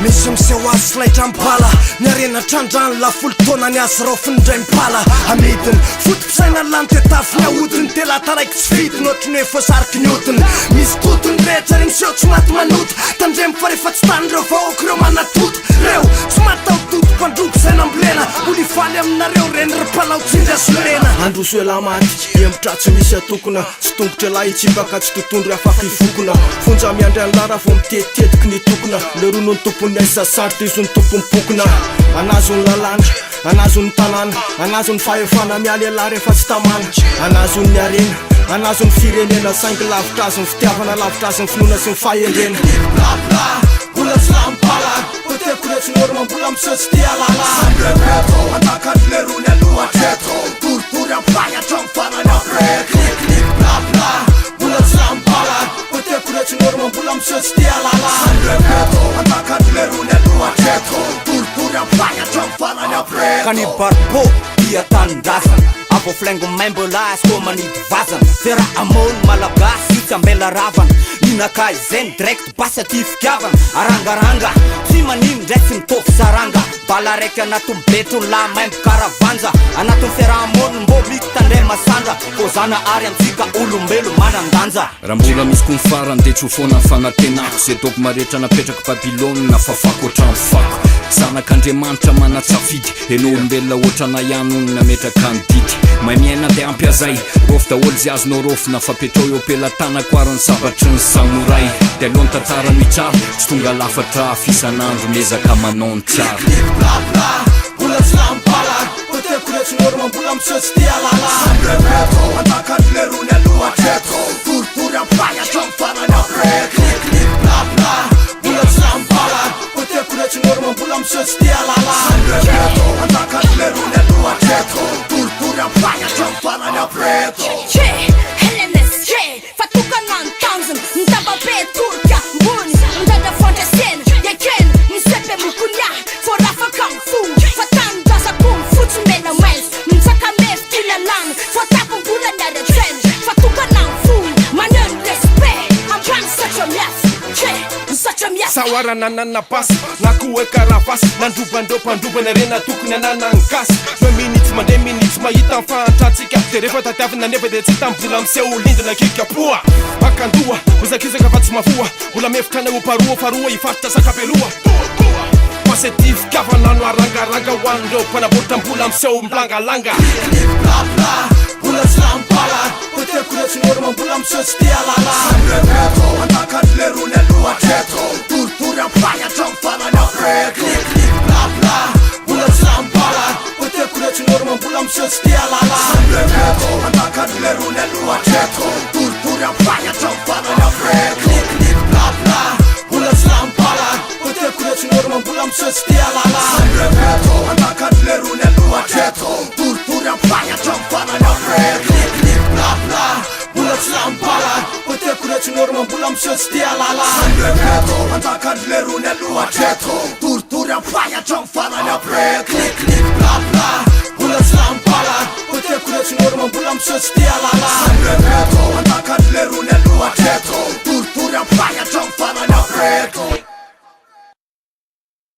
Misy miseho azy filaitra mipala niarena trandrano lafolo taona ny azy rao finindray mipala amidiny fotom-pisaina lany tetafiny ahodiny telataraiky tsy vidiny ohatrany hoe fosariky ny odiny misy totony rehetra regny seho tsy maty manoto tandremy fa rehefa tsy tany reo vahoaka reo manatoto reo tsy matao toto mpandroko zay nambolena olo ifaly aminareo reny ry mpalaotsindry asolena androso ela maty embotra tsy misy atokona tsy tongotra lahy itsipaka tsy totondry afaka ifokona fonja miandry an'lara vo mitetitetiky ny tokona le rono ny tompony aisasarty izy ny tompony pokona anazo ny lalàna anazo ny tanàna anazo ny fahefana mialy ala rehefa tsy tamana anazo ny arena anazo ny firenena saingy lavitra azy ny fitiavana lavitra azy ny finoana sy ny fahendrena blabla mbola tsy lampala poteko rehetra ny oro mambola misetsy ty alala andrebeto atakany le rony alohatreto toritory ampahatra mifarany apreto blabla mbola tsy lampala poteko rehetra ny oro mambola misetsy ty alala andrebeto atakany le rony alohatreto toritory ampahatra mifarany apreto kany barbo dia tanindrazana avo flengo maimbola asko manidy vazana fera amony malagasy tsy ambela ravana inaka zen direct basy aty fitiavana arangaranga tsy manino ndray tsy mitovy saranga bala raiky anaty mibetro la maimbo karavanja anaty fiarahamony mbô mity tandray masandra fô zana ary antsika olombelo manandanja raha mbola misy ko mifarany de tsy ho foana fanatenako zay doko marehetra napetraka babilôny na fafako ohatrany fako zanak'andriamanitra manatsafidy eno olombelona ohatrana ianony nametraka ny didy mahay miaina de ampy azay rofy daholo zay azonao rofina fapetrao eo ampelantanako arany sabatry ny samoray de aloha ny tantara mitsara tsy tonga lafatra fisan'andro mezaka manao ny tsara blabla mbola tsy lampala poteko rehetra ny oro mambola misetsy ty alala andrebeto atakany le rony alohatreto toritory ampahatra mifarany apreto blabla mbola tsy lampala poteko rehetra ny oro mambola misetsy ty alala andrebeto atakany le rony alohatreto toritory ampahatra mifarany apreto Helenes fatokana ny tanjona mitababe torika mbony mdada fandrasena yakena misepe mikonia forafaka mifony fatanindrazako mifotsy mena mains mitsaka mefy tilalana fatapombola niaretrena fatokana mifony maneno respect ambany satra miafy misatra miafy sawara nanana basy na koe karavasy nandrobandropandrobana rena tokony anana ny gasy no minitsy mandray minitsy mahita ny fahantratsika de rehefa tatiavina nefa de tsy tambola miseho olindina kikapoa makandoa mizakizaka fa tsy mavoa mbola mefitrana oparoa faroa ifaritra sakabeloa pasety fikavanano arangaranga hoan'ireo mpanamboatra mbola miseho milangalanga blabla mbola tsy lampala poteko rehetra ny oro mambola misetsy ty alala andrebeto atakany le rony alohatreto toritory ampahatra mifarany apreto blabla mbola tsy lampala poteko rehetra ny oro mambola misetsy ty alala andrebeto atakany le rony alohatreto toritory ampahatra mifarany apreto blabla mbola tsy lampala poteko rehetra ny oro mambola misetsy ty alala andrebeto atakany le rony alohatreto toritory ampahatra mifarany apreto blabla mbola tsy lampala poteko rehetra ny oro mambola misetsy ty alala andrebeto atakany le rony alohatreto toritory ampahatra mifarany apreto blabla mbola tsy lampala poteko rehetra ny oro mambola misetsy ty alala andrebeto atakany le rony alohatreto toritory ampahatra mifarany apreto